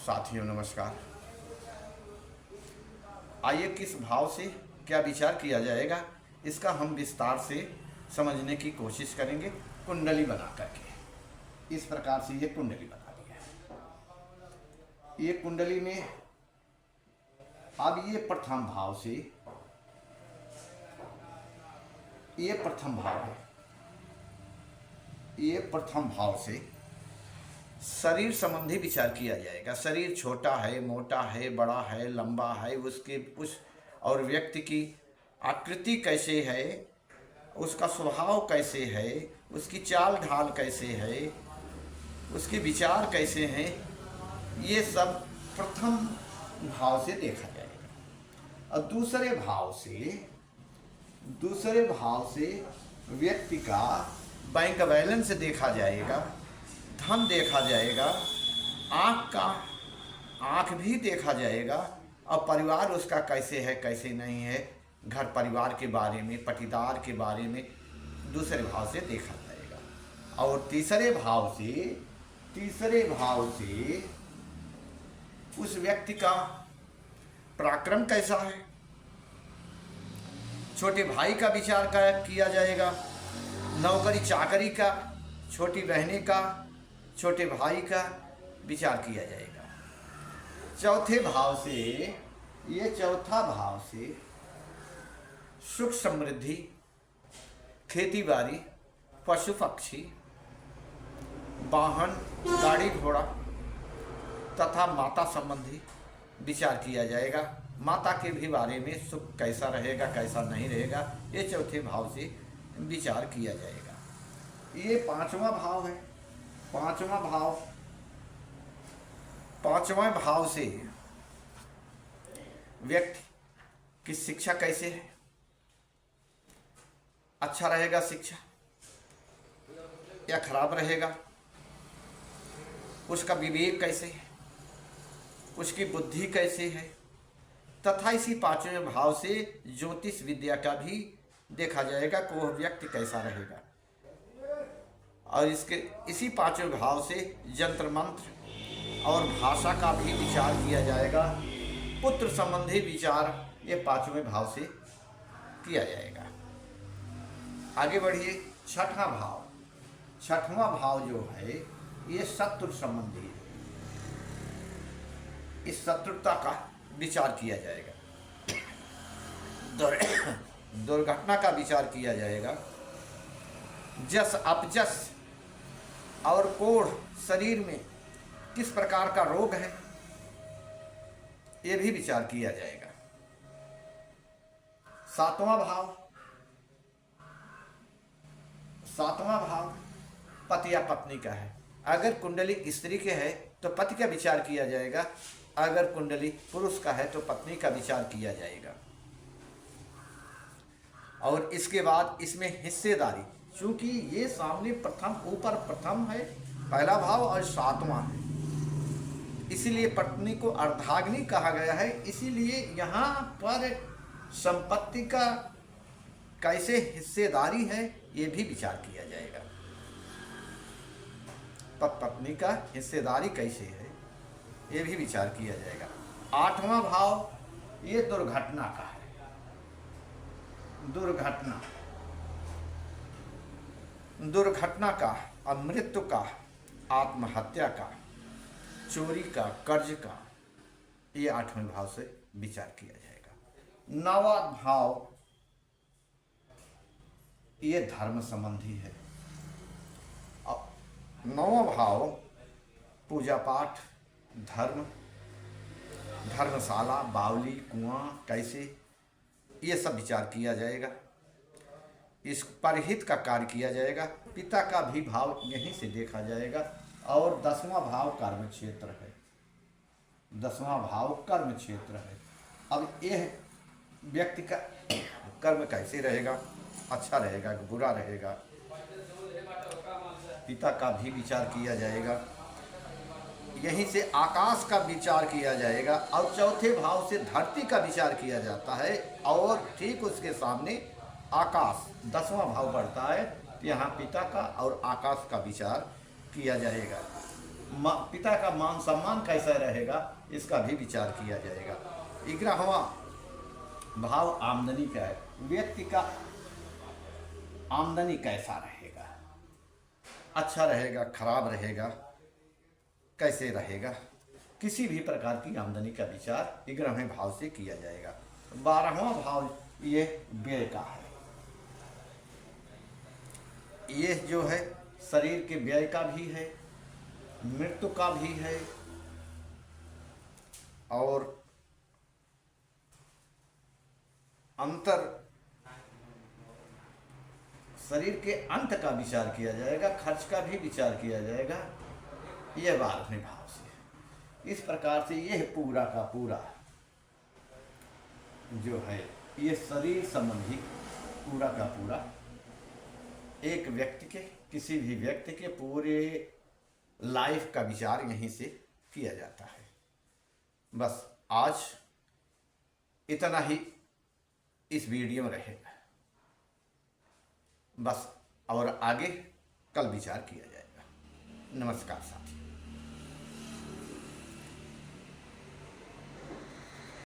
साथियों नमस्कार। आइए किस भाव से क्या विचार किया जाएगा इसका हम विस्तार से समझने की कोशिश करेंगे कुंडली बना करके। इस प्रकार से ये कुंडली बना दी है। ये कुंडली में अब ये प्रथम भाव से, ये प्रथम भाव है, ये प्रथम भाव से शरीर संबंधी विचार किया जाएगा। शरीर छोटा है, मोटा है, बड़ा है, लंबा है, उसके उस और व्यक्ति की आकृति कैसे है, उसका स्वभाव कैसे है, उसकी चाल ढाल कैसे है, उसके विचार कैसे हैं, ये सब प्रथम भाव से देखा जाएगा। और दूसरे भाव से व्यक्ति का बैंक बैलेंस देखा जाएगा, धन देखा जाएगा, आँख भी देखा जाएगा, और परिवार उसका कैसे है कैसे नहीं है, घर परिवार के बारे में, पटीदार के बारे में दूसरे भाव से देखा जाएगा। और तीसरे भाव से उस व्यक्ति का पराक्रम कैसा है, छोटे भाई का विचार किया जाएगा, नौकरी चाकरी का, छोटी बहनें का, छोटे भाई का विचार किया जाएगा। चौथा भाव से सुख समृद्धि, खेती बाड़ी, पशु पक्षी, वाहन, गाड़ी घोड़ा तथा माता संबंधी विचार किया जाएगा। माता के भी बारे में सुख कैसा रहेगा कैसा नहीं रहेगा, ये चौथे भाव से विचार किया जाएगा। ये पांचवा भाव है। पांचवा भाव से व्यक्ति की शिक्षा कैसे है, अच्छा रहेगा शिक्षा या खराब रहेगा, उसका विवेक कैसे है, उसकी बुद्धि कैसे है, तथा इसी पांचवें भाव से ज्योतिष विद्या का भी देखा जाएगा कि वह व्यक्ति कैसा रहेगा। और इसी पांचवें भाव से यंत्र मंत्र और भाषा का भी विचार किया जाएगा। पुत्र संबंधी विचार ये पांचवें भाव से किया जाएगा। आगे बढ़िए। छठवां भाव जो है ये शत्रु संबंधी है। इस शत्रुता का विचार किया जाएगा, दुर्घटना का विचार किया जाएगा, जस अपजस और कोढ़ शरीर में किस प्रकार का रोग है ये भी विचार किया जाएगा। सातवां भाव पति या पत्नी का है। अगर कुंडली स्त्री के है तो पति का विचार किया जाएगा, अगर कुंडली पुरुष का है तो पत्नी का विचार किया जाएगा। और इसके बाद इसमें हिस्सेदारी, चूंकि ये सामने ऊपर प्रथम है पहला भाव और सातवां है, इसीलिए पत्नी को अर्धाग्नि कहा गया है। इसीलिए यहाँ पर संपत्ति का कैसे हिस्सेदारी है ये भी विचार किया जाएगा। पत्नी का हिस्सेदारी कैसे है ये भी विचार किया जाएगा। आठवां भाव ये दुर्घटना का है। दुर्घटना का, मृत्यु का, आत्महत्या का, चोरी का, कर्ज का, ये आठवें भाव से विचार किया जाएगा। नौवां भाव ये धर्म संबंधी है। नौवां भाव पूजा पाठ, धर्म, धर्मशाला, बावली, कुआं कैसे, ये सब विचार किया जाएगा। इस परहित का कार्य किया जाएगा। पिता का भी भाव यहीं से देखा जाएगा। और 10वां भाव कर्म क्षेत्र है। 10वां भाव कर्म क्षेत्र है। अब यह व्यक्ति का कर्म कैसे रहेगा, अच्छा रहेगा कि बुरा रहेगा, पिता का भी विचार किया जाएगा। यहीं से आकाश का विचार किया जाएगा। और चौथे भाव से धरती का विचार किया जाता है, और ठीक उसके सामने आकाश 10वां भाव बढ़ता है, तो यहाँ पिता का और आकाश का विचार किया जाएगा। पिता का मान सम्मान कैसा रहेगा, इसका भी विचार किया जाएगा। 11वां भाव आमदनी का है। व्यक्ति का आमदनी कैसा रहेगा, अच्छा रहेगा, खराब रहेगा, कैसे रहेगा, किसी भी प्रकार की आमदनी का विचार 11वें भाव से किया जाएगा। 12वां भाव ये व्यय का है। ये जो है शरीर के व्यय का भी है, मृत्यु का भी है, और अंतर शरीर के अंत का विचार किया जाएगा, खर्च का भी विचार किया जाएगा। यह 12वें भाव से। इस प्रकार से यह पूरा का पूरा जो है ये शरीर संबंधी पूरा का पूरा एक व्यक्ति के, किसी भी व्यक्ति के पूरे लाइफ का विचार यहीं से किया जाता है। बस आज इतना ही इस वीडियो में रहेगा, बस, और आगे कल विचार किया जाएगा। नमस्कार साथी।